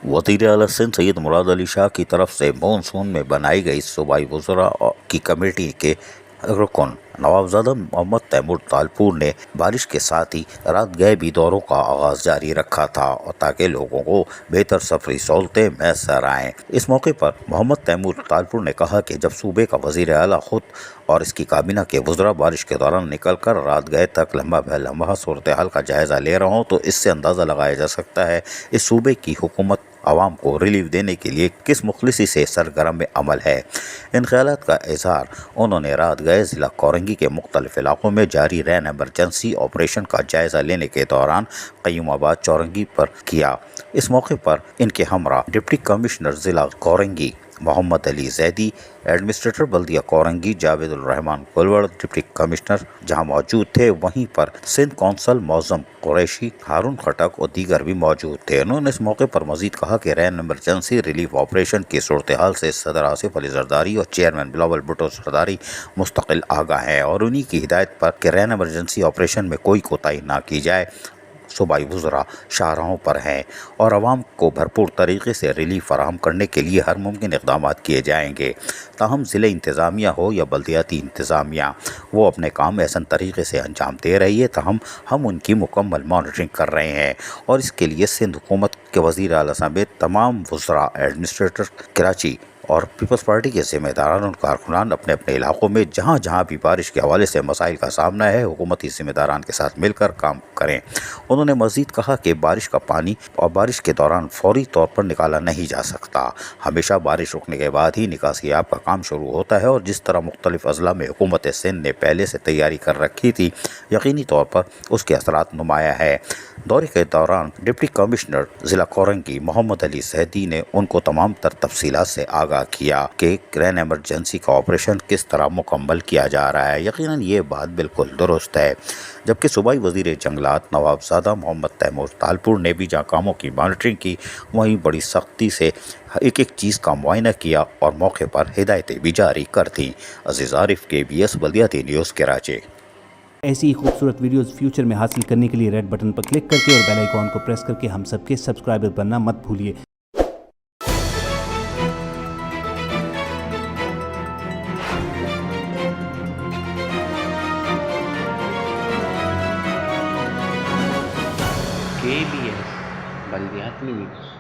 वज़ीर आला सिंध सैयद मुराद अली शाह की तरफ से मानसून में बनाई गई सूबाई वज़रा की कमेटी के रुकन नवाबजादा मोहम्मद तैमूर तालपुर ने बारिश के साथ ही रात गए भी दौरों का आगाज जारी रखा था और ताकि लोगों को बेहतर सफरी सहूलतें मैसर आएँ। इस मौके पर मोहम्मद तैमूर तालपुर ने कहा कि जब सूबे का वज़ीर आला खुद और इसकी काबीना के वज़रा बारिश के दौरान निकल कर रात गए तक लम्हा बह लम्हा सूरत हाल का जायज़ा ले रहा हूँ तो इससे अंदाज़ा लगाया जा सकता है इस सूबे की हुकूमत आवाम को रिलीफ देने के लिए किस मुखलिसी से सरगर्म में अमल है। इन ख्यालात का इजहार उन्होंने रात गए ज़िला कोरंगी के मुख्तलिफ इलाकों में जारी रैन एमरजेंसी ऑपरेशन का जायज़ा लेने के दौरान क़य्यूमाबाद चौरंगी पर किया। इस मौके पर इनके हमरा डिप्टी कमिश्नर ज़िला कोरंगी मोहम्मद अली जैदी, एडमिनिस्ट्रेटर बल्दिया कोरंगी जावेद उल रहमान कुलवड़ डिप्टी कमिश्नर जहां मौजूद थे, वहीं पर सिंध कौंसल मौज़म कुरैशी, हारून खटक और दीगर भी मौजूद थे। उन्होंने इस मौके पर मजीद कहा कि रैन एमरजेंसी रिलीफ ऑपरेशन की सूरत हाल से सदर आसिफ अली जरदारी और चेयरमैन बिलावल भुट्टो जरदारी मुस्तकिल आगाह हैं और उन्हीं की हिदायत पर कि रैन एमरजेंसी ऑपरेशन में कोई कोताही ना की जाए। सूबाई वज़रा शाहराहों पर हैं और आवाम को भरपूर तरीके से रिलीफ फराहम करने के लिए हर मुमकिन इक़दाम किए जाएंगे। ताहम ज़िले इंतज़ामिया हो या बल्दियाती इंतज़ामिया, वो अपने काम ऐसा तरीके से अंजाम दे रही है। ताहम हम उनकी मुकम्मल मॉनिटरिंग कर रहे हैं और इसके लिए सिंध हुकूमत के वज़ीर आला समेत तमाम वज़रा, एडमिनिस्ट्रेटर कराची और पीपल्स पार्टी के ज़िम्मेदारान और कारकुनान अपने अपने इलाकों में जहाँ जहाँ भी बारिश के हवाले से मसाइल का सामना है, हुकूमती ज़िम्मेदारान के साथ मिलकर काम करें। उन्होंने मज़ीद कहा कि बारिश का पानी और बारिश के दौरान फौरी तौर पर निकाला नहीं जा सकता। हमेशा बारिश रुकने के बाद ही निकासियाब का काम शुरू होता है और जिस तरह मुख्तलिफ अज़ला में हुकूमत सिंध ने पहले से तैयारी कर रखी थी, यकीनी तौर पर उसके असरात नुमाया है। दौरे के दौरान डिप्टी कमिश्नर ज़िला कोरंगी मोहम्मद अली जैदी ने उनको तमाम तर तफसीलात से आगाह किया कि रैन एमरजेंसी का ऑपरेशन किस तरह मुकम्मल किया जा रहा है। यकीनन ये बात बिल्कुल दुरुस्त है। जबकि सूबाई वज़ीर जंगलात नवाबजादा मोहम्मद तैमूर तालपुर ने भी जहाँ कामों की मॉनिटरिंग की, वहीं बड़ी सख्ती से एक एक चीज़ का मुआयना किया और मौके पर हिदायतें भी जारी कर दी। अज़ीज़ आरिफ, KBS बल्दियाती न्यूज़ कराची। ऐसी ही खूबसूरत वीडियोस फ्यूचर में हासिल करने के लिए रेड बटन पर क्लिक करके और बेल आइकॉन को प्रेस करके हम सबके सब्सक्राइबर बनना मत भूलिए। KBS बल्दियाती न्यूज़।